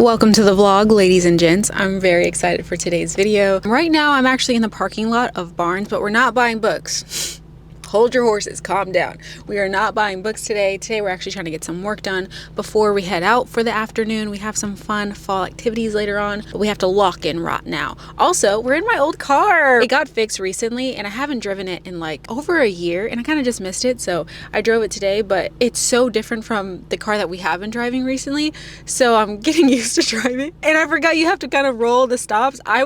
Welcome to the vlog, ladies and gents. I'm very excited for today's video. Right now, I'm actually in the parking lot of Barnes, but we're not buying books. Hold your horses, calm down. We are not buying books today. Today, we're actually trying to get some work done before we head out for the afternoon. We have some fun fall activities later on, but we have to lock in right now. Also, we're in my old car. It got fixed recently, and I haven't driven it in like over a year, and I kind of just missed it, so I drove it today, but it's so different from the car that we have been driving recently, so I'm getting used to driving. And I forgot you have to kind of roll the stops. I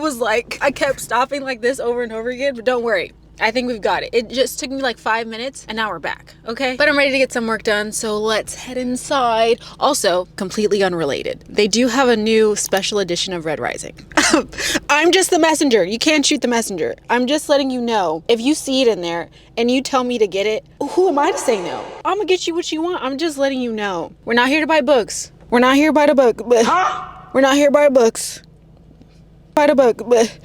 kept stopping like this over and over again, but don't worry. I think we've got it. It just took me like 5 minutes and now we're back, okay? But I'm ready to get some work done, so let's head inside. Also, completely unrelated, they do have a new special edition of Red Rising. I'm just the messenger. You can't shoot the messenger. I'm just letting you know. If you see it in there and you tell me to get it, who am I to say no? I'm gonna get you what you want. I'm just letting you know. We're not here to buy books. We're not here to buy the book, but we're not here to buy books. Buy the book, but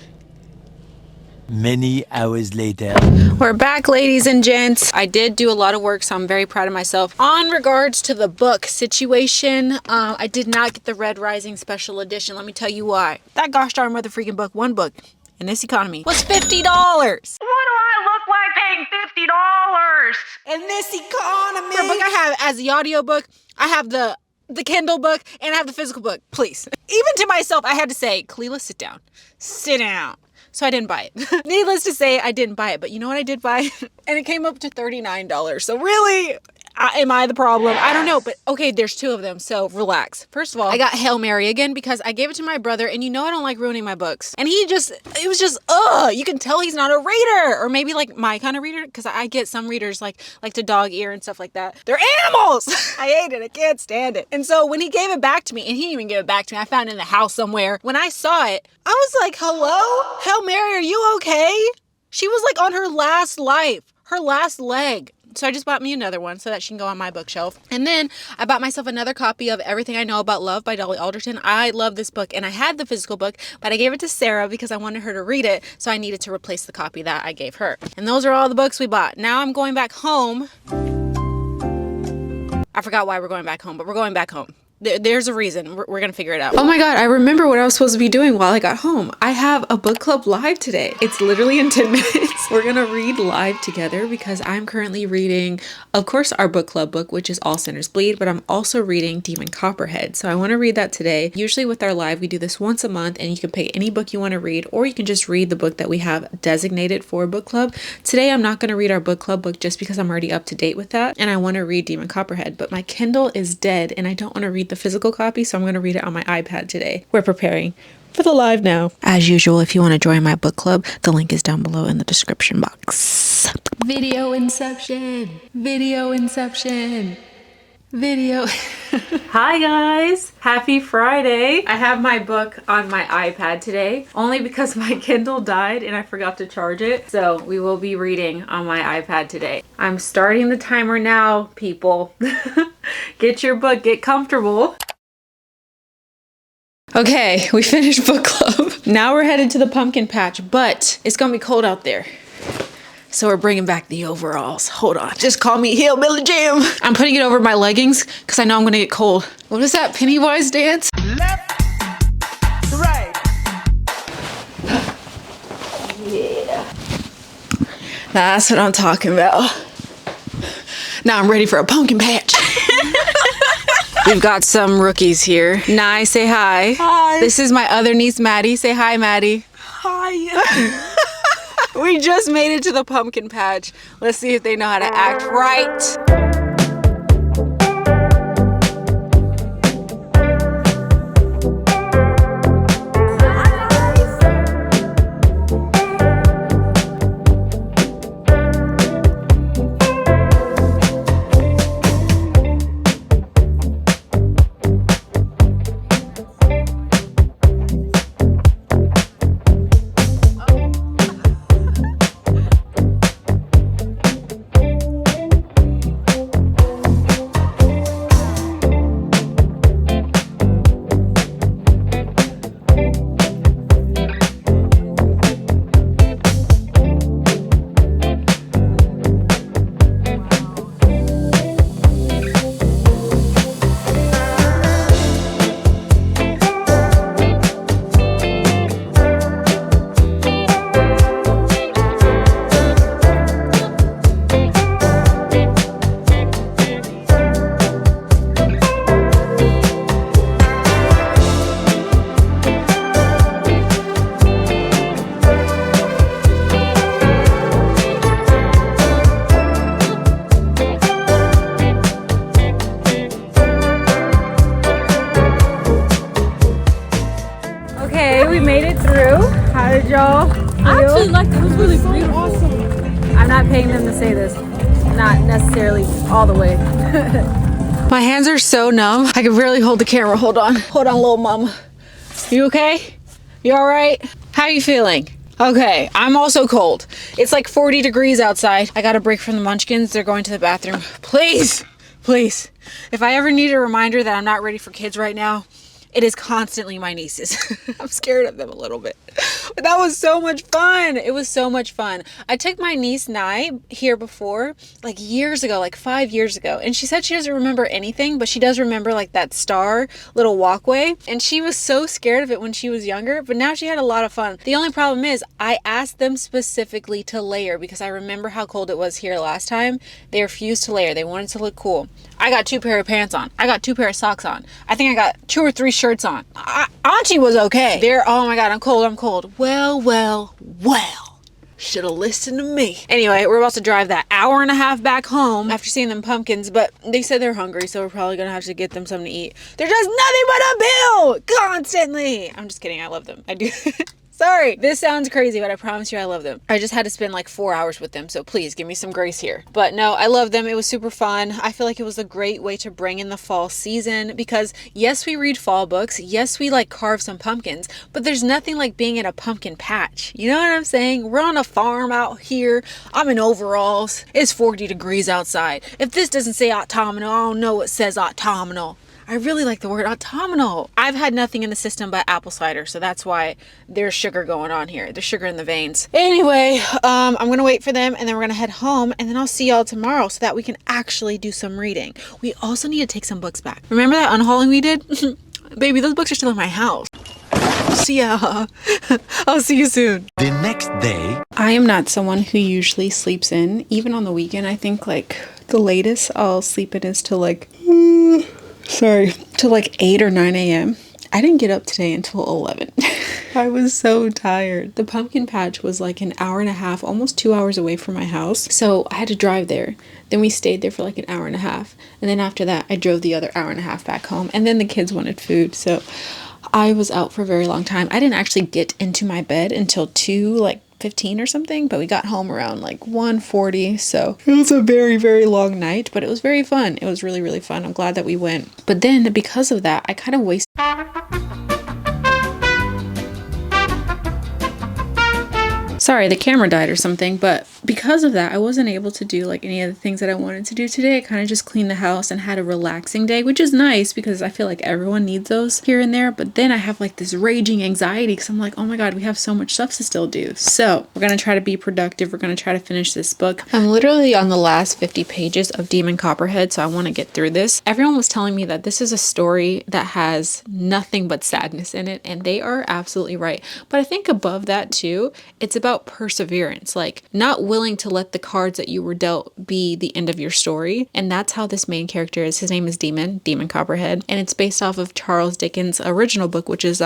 many hours later. We're back, ladies and gents. I did do a lot of work, so I'm very proud of myself. On regards to the book situation, I did not get the Red Rising special edition. Let me tell you why. That gosh darn mother freaking book, one book in this economy, was $50. What do I look like paying $50? In this economy. For a book I have as the audiobook, I have the Kindle book, and I have the physical book. Please. Even to myself, I had to say, Kalila, sit down. Sit down. So I didn't buy it. Needless to say, I didn't buy it. But you know what I did buy? And it came up to $39. So really, am I the problem? I don't know. But okay, there's two of them. So relax. First of all, I got Hail Mary again because I gave it to my brother. And you know I don't like ruining my books. And it was just, you can tell he's not a reader. Or maybe like my kind of reader. Because I get some readers like to dog ear and stuff like that. They're animals. I hate it. I can't stand it. And so when he gave it back to me, and he didn't even give it back to me. I found it in the house somewhere. When I saw it, I was like, hello? Hail Mary, are you okay? She was like on her last life, her last leg. So I just bought me another one so that she can go on my bookshelf. And then I bought myself another copy of Everything I Know About Love by Dolly Alderton. I love this book, and I had the physical book, but I gave it to Sarah because I wanted her to read it, so I needed to replace the copy that I gave her. And those are all the books we bought. Now I'm going back home. I forgot why we're going back home, but we're going back home. There's a reason. We're gonna figure it out. Oh my god, I remember what I was supposed to be doing while I got home. I have a book club live today. It's literally in 10 minutes. We're gonna read live together because I'm currently reading, of course, our book club book, which is All Sinners Bleed, but I'm also reading Demon Copperhead. So I want to read that today. Usually with our live, we do this once a month, and you can pick any book you want to read, or you can just read the book that we have designated for book club. Today, I'm not gonna read our book club book just because I'm already up to date with that, and I want to read Demon Copperhead, but my Kindle is dead, and I don't want to read the physical copy, so I'm going to read it on my iPad today. We're preparing for the live now. As usual, if you want to join my book club, the link is down below in the description box. Video inception. Video inception. Video. Hi guys, happy Friday. I have my book on my iPad today only because my Kindle died and I forgot to charge it, so we will be reading on my iPad today. I'm starting the timer now, people. Get your book, get comfortable. Okay, we finished book club. Now we're headed to the pumpkin patch, but it's gonna be cold out there, so we're bringing back the overalls. Hold on. Just call me Hillbilly Jim. I'm putting it over my leggings because I know I'm going to get cold. What is that Pennywise dance? Left, right. Yeah. That's what I'm talking about. Now I'm ready for a pumpkin patch. We've got some rookies here. Nye, say hi. Hi. This is my other niece, Maddie. Say hi, Maddie. Hi. We just made it to the pumpkin patch. Let's see if they know how to act right. y'all. I actually liked it. It was really beautiful. I'm not paying them to say this. Not necessarily all the way. My hands are so numb. I can barely hold the camera. Hold on. Hold on, little mama. You okay? You all right? How are you feeling? Okay, I'm also cold. It's like 40 degrees outside. I got a break from the munchkins. They're going to the bathroom. Please, please. If I ever need a reminder that I'm not ready for kids right now, it is constantly my nieces. I'm scared of them a little bit. But that was so much fun. It was so much fun. I took my niece Nye here before, like years ago, like 5 years ago. And she said she doesn't remember anything, but she does remember like that star little walkway. And she was so scared of it when she was younger, but now she had a lot of fun. The only problem is I asked them specifically to layer because I remember how cold it was here last time. They refused to layer. They wanted to look cool. I got 2 pair of pants on. I got 2 pair of socks on. I think I got 2 or 3 shirts on. Auntie was okay. Oh my God, I'm cold, I'm cold. Well. Should have listened to me. Anyway, we're about to drive that hour and a half back home after seeing them pumpkins, but they said they're hungry, so we're probably gonna have to get them something to eat. They're just nothing but a bill constantly. I'm just kidding, I love them. I do. Sorry, this sounds crazy, but I promise you I love them. I just had to spend like 4 hours with them, so please give me some grace here. But no, I love them. It was super fun. I feel like it was a great way to bring in the fall season because yes, we read fall books. Yes, we like carve some pumpkins, but there's nothing like being in a pumpkin patch. You know what I'm saying? We're on a farm out here. I'm in overalls. It's 40 degrees outside. If this doesn't say autumnal, I don't know what says autumnal. I really like the word autumnal. I've had nothing in the system but apple cider, so that's why there's sugar going on here. There's sugar in the veins. Anyway, I'm gonna wait for them and then we're gonna head home and then I'll see y'all tomorrow so that we can actually do some reading. We also need to take some books back. Remember that unhauling we did? Baby, those books are still in my house. See ya. I'll see you soon. The next day. I am not someone who usually sleeps in. Even on the weekend, I think like the latest I'll sleep in is till like till like 8 or 9 a.m. I didn't get up today until 11. I was so tired. The pumpkin patch was like an hour and a half, almost 2 hours away from my house. So I had to drive there. Then we stayed there for like an hour and a half. And then after that, I drove the other hour and a half back home. And then the kids wanted food. So I was out for a very long time. I didn't actually get into my bed until 2:15 or something, but we got home around like 1:40. So it was a very, very long night, but it was very fun. It was really, really fun. I'm glad that we went. But then because of that, I kind of wasted. Sorry, the camera died or something, but because of that, I wasn't able to do like any of the things that I wanted to do today. I kind of just cleaned the house and had a relaxing day, which is nice because I feel like everyone needs those here and there. But then I have like this raging anxiety because I'm like, oh my God, we have so much stuff to still do. So we're going to try to be productive. We're going to try to finish this book. I'm literally on the last 50 pages of Demon Copperhead, so I want to get through this. Everyone was telling me that this is a story that has nothing but sadness in it, and they are absolutely right. But I think above that too, it's about perseverance, like not willing to let the cards that you were dealt be the end of your story. And that's how this main character is. His name is Demon Copperhead, and it's based off of Charles Dickens' original book, which is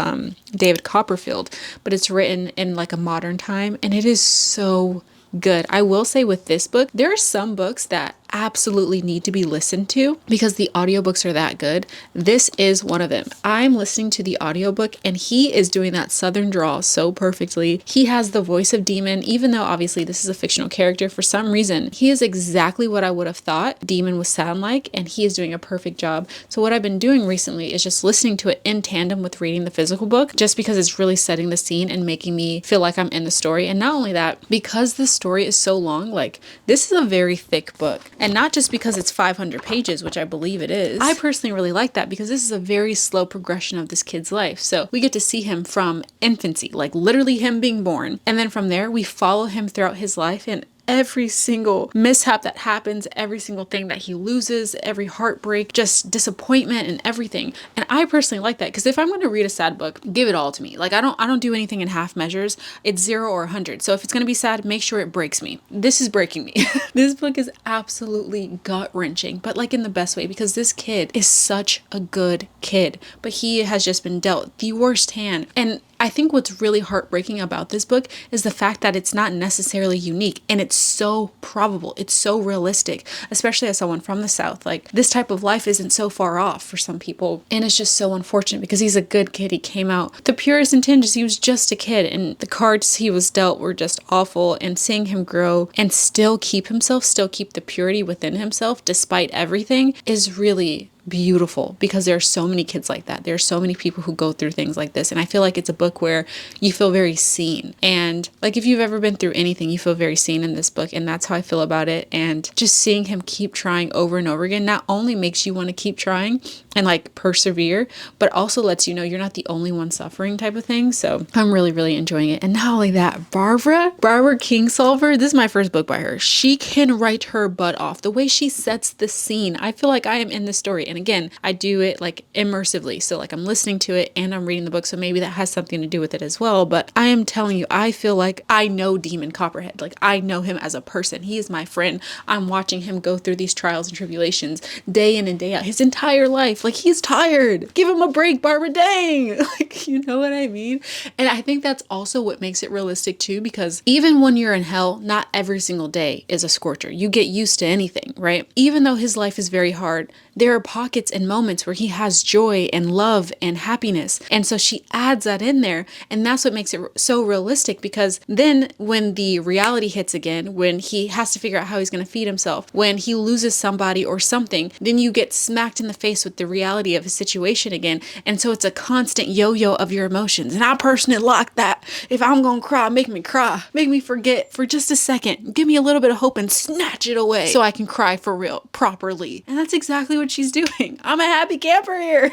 David Copperfield, but it's written in like a modern time, and it is so good. I will say with this book, there are some books that absolutely need to be listened to because the audiobooks are that good. This is one of them. I'm listening to the audiobook and he is doing that southern drawl so perfectly. He has the voice of Demon, even though obviously this is a fictional character. For some reason, he is exactly what I would have thought Demon would sound like, and he is doing a perfect job. So what I've been doing recently is just listening to it in tandem with reading the physical book, just because it's really setting the scene and making me feel like I'm in the story. And not only that, because the story is so long, like this is a very thick book. And not just because it's 500 pages, which I believe it is. I personally really like that because this is a very slow progression of this kid's life. So we get to see him from infancy, like literally him being born. And then from there, we follow him throughout his life and every single mishap that happens, every single thing that he loses, every heartbreak, just disappointment and everything. And I personally like that because if I'm going to read a sad book, give it all to me. Like I don't do anything in half measures. It's 0 or 100. So if it's going to be sad, make sure it breaks me. This is breaking me. This book is absolutely gut-wrenching, but like in the best way, because this kid is such a good kid, but he has just been dealt the worst hand. And I think what's really heartbreaking about this book is the fact that it's not necessarily unique, and it's so probable. It's so realistic, especially as someone from the South. Like, this type of life isn't so far off for some people. And it's just so unfortunate because he's a good kid. He came out the purest intentions. He was just a kid, and the cards he was dealt were just awful. And seeing him grow and still keep himself, still keep the purity within himself despite everything is really beautiful, because there are so many kids like that. There are so many people who go through things like this, and I feel like it's a book where you feel very seen. And like, if you've ever been through anything, you feel very seen in this book, and that's how I feel about it. And just seeing him keep trying over and over again not only makes you want to keep trying and like persevere, but also lets you know you're not the only one suffering, type of thing. So I'm really enjoying it. And not only that, Barbara Kingsolver, this is my first book by her. She can write her butt off. The way she sets the scene, I feel like I am in the story. And again, I do it like immersively. So like, I'm listening to it and I'm reading the book. So maybe that has something to do with it as well. But I am telling you, I feel like I know Demon Copperhead. Like, I know him as a person. He is my friend. I'm watching him go through these trials and tribulations day in and day out, his entire life. Like, he's tired. Give him a break, Barbara. Dang. Like, you know what I mean? And I think that's also what makes it realistic too, because even when you're in hell, not every single day is a scorcher. You get used to anything, right? Even though his life is very hard, there are pockets and moments where he has joy and love and happiness. And so she adds that in there. And that's what makes it so realistic, because then when the reality hits again, when he has to figure out how he's going to feed himself, when he loses somebody or something, then you get smacked in the face with the reality of his situation again. And so it's a constant yo-yo of your emotions. And I personally like that. If I'm going to cry, make me cry. Make me forget for just a second. Give me a little bit of hope and snatch it away so I can cry for real, properly. And that's exactly what she's doing. I'm a happy camper here.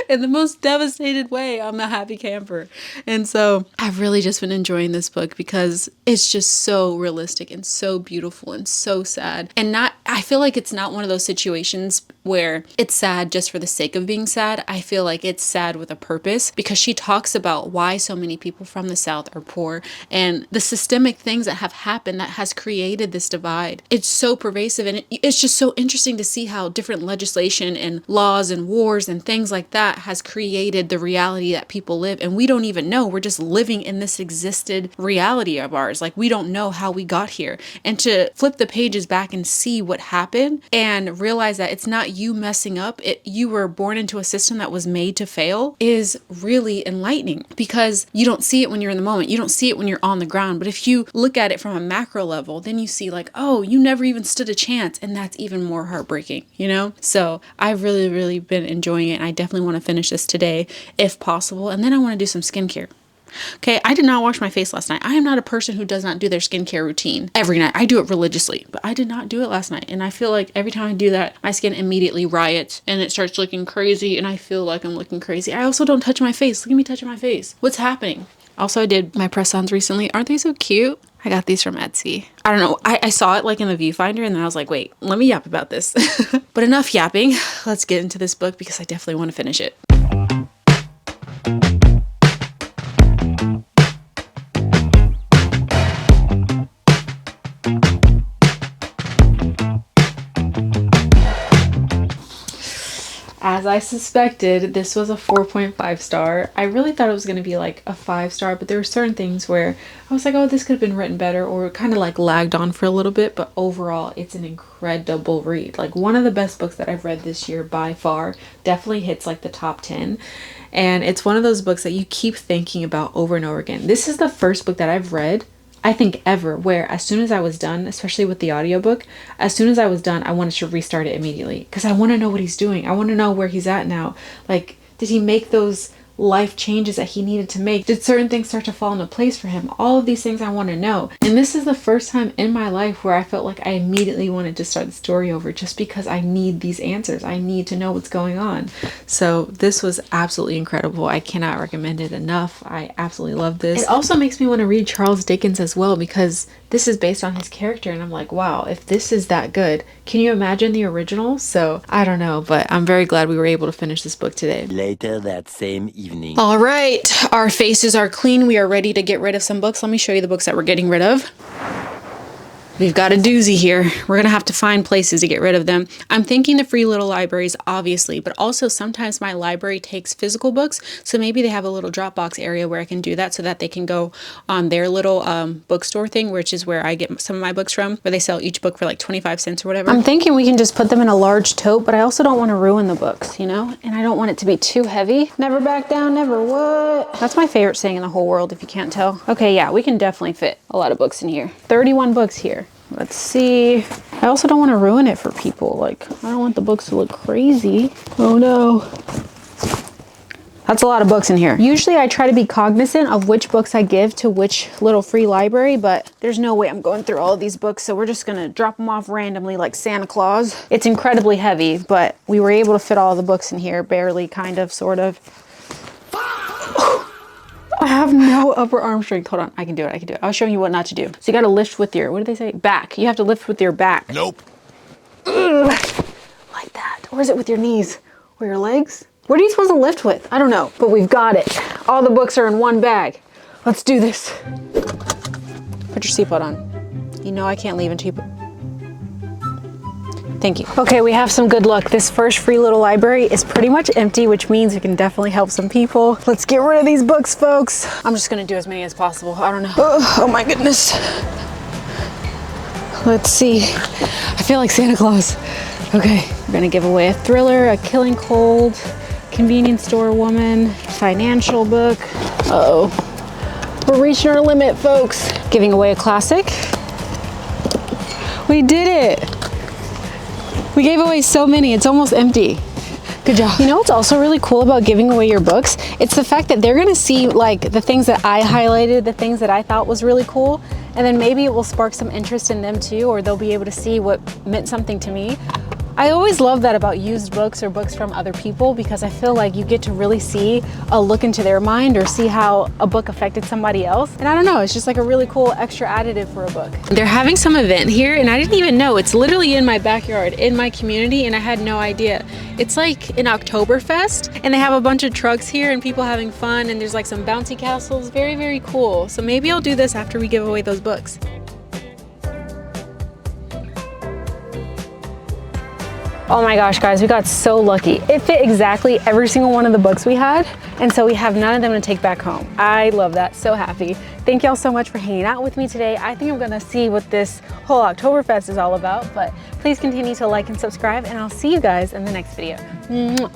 In the most devastated way, I'm a happy camper. And so I've really just been enjoying this book because it's just so realistic and so beautiful and so sad. And I feel like it's not one of those situations where it's sad just for the sake of being sad. I feel like it's sad with a purpose, because she talks about why so many people from the South are poor and the systemic things that have happened that has created this divide. It's so pervasive, and it's just so interesting to see how different legislation and laws and wars and things like that has created the reality that people live. And we don't even know. We're just living in this existed reality of ours. Like, we don't know how we got here. And to flip the pages back and see what happened and realize that it's not you messing up, you were born into a system that was made to fail, is really enlightening, because you don't see it when you're in the moment. You don't see it when you're on the ground. But if you look at it from a macro level, then you see like, oh, you never even stood a chance. And that's even more heartbreaking, you know? So I've really been enjoying it. And I definitely want to finish this today if possible. And then I want to do some skincare. Okay, I did not wash my face last night. I am not a person who does not do their skincare routine every night. I do it religiously, but I did not do it last night. And I feel like every time I do that, my skin immediately riots and it starts looking crazy, and I feel like I'm looking crazy. I also don't touch my face. Look at me touching my face. What's happening? Also, I did my press-ons recently. Aren't they so cute? I got these from Etsy. I don't know. I saw it like in the viewfinder, and then I was like, wait, let me yap about this. But enough yapping. Let's get into this book because I definitely want to finish it. As I suspected, this was a 4.5 star. I really thought it was going to be like a 5 star, but there were certain things where I was like, oh, this could have been written better, or kind of like lagged on for a little bit. But overall, it's an incredible read. Like, one of the best books that I've read this year by far. Definitely hits like the top 10. And it's one of those books that you keep thinking about over and over again. This is the first book that I've read, I think, ever, where as soon as I was done, especially with the audiobook, as soon as I was done, I wanted to restart it immediately, because I want to know what he's doing. I want to know where he's at now. Like, did he make those life changes that he needed to make? Did certain things start to fall into place for him? All of these things I want to know. And this is the first time in my life where I felt like I immediately wanted to start the story over, just because I need these answers. I need to know what's going on. So this was absolutely incredible. I cannot recommend it enough. I absolutely love this. It also makes me want to read Charles Dickens as well, because this is based on his character, and I'm like, wow, if this is that good, can you imagine the original? So I don't know, but I'm very glad we were able to finish this book today. Later that same evening. All right, our faces are clean. We are ready to get rid of some books. Let me show you the books that we're getting rid of. We've got a doozy here. We're gonna have to find places to get rid of them. I'm thinking the free little libraries, obviously, but also sometimes my library takes physical books, so maybe they have a little Dropbox area where I can do that so that they can go on their little bookstore thing, which is where I get some of my books from, where they sell each book for like 25 cents or whatever. I'm thinking we can just put them in a large tote, but I also don't want to ruin the books, you know? And I don't want it to be too heavy. Never back down, never what? That's my favorite saying in the whole world, if you can't tell. Okay, yeah, we can definitely fit a lot of books in here. 31 books here. Let's see. I also don't want to ruin it for people. Like, I don't want the books to look crazy. Oh no. That's a lot of books in here. Usually I try to be cognizant of which books I give to which little free library, but there's no way I'm going through all of these books, so we're just gonna drop them off randomly like Santa Claus. It's incredibly heavy, but we were able to fit all the books in here, barely, kind of, sort of. I have no upper arm strength. Hold on, I can do it, I can do it. I was showing you what not to do. So you gotta lift with your, what do they say? Back. You have to lift with your back. Nope. Ugh. Like that. Or is it with your knees? Or your legs? What are you supposed to lift with? I don't know, but we've got it. All the books are in one bag. Let's do this. Put your seatbelt on. You know I can't leave until you put... Thank you. Okay, we have some good luck. This first free little library is pretty much empty, which means we can definitely help some people. Let's get rid of these books, folks. I'm just gonna do as many as possible. I don't know. Oh my goodness. Let's see. I feel like Santa Claus. Okay, we're gonna give away a thriller, a Killing Cold, convenience store woman, financial book. Uh-oh. We're reaching our limit, folks. Giving away a classic. We did it. We gave away so many, it's almost empty. Good job. You know what's also really cool about giving away your books? It's the fact that they're gonna see like the things that I highlighted, the things that I thought was really cool, and then maybe it will spark some interest in them too, or they'll be able to see what meant something to me. I always love that about used books or books from other people, because I feel like you get to really see a look into their mind or see how a book affected somebody else. And I don't know, it's just like a really cool extra additive for a book. They're having some event here and I didn't even know. It's literally in my backyard, in my community, and I had no idea. It's like an Oktoberfest and they have a bunch of trucks here and people having fun, and there's like some bouncy castles. Very, very cool. So maybe I'll do this after we give away those books. Oh my gosh, guys, we got so lucky. It fit exactly every single one of the books we had, and so we have none of them to take back home. I love that, so happy. Thank y'all so much for hanging out with me today. I think I'm gonna see what this whole Oktoberfest is all about, but please continue to like and subscribe, and I'll see you guys in the next video. Mwah.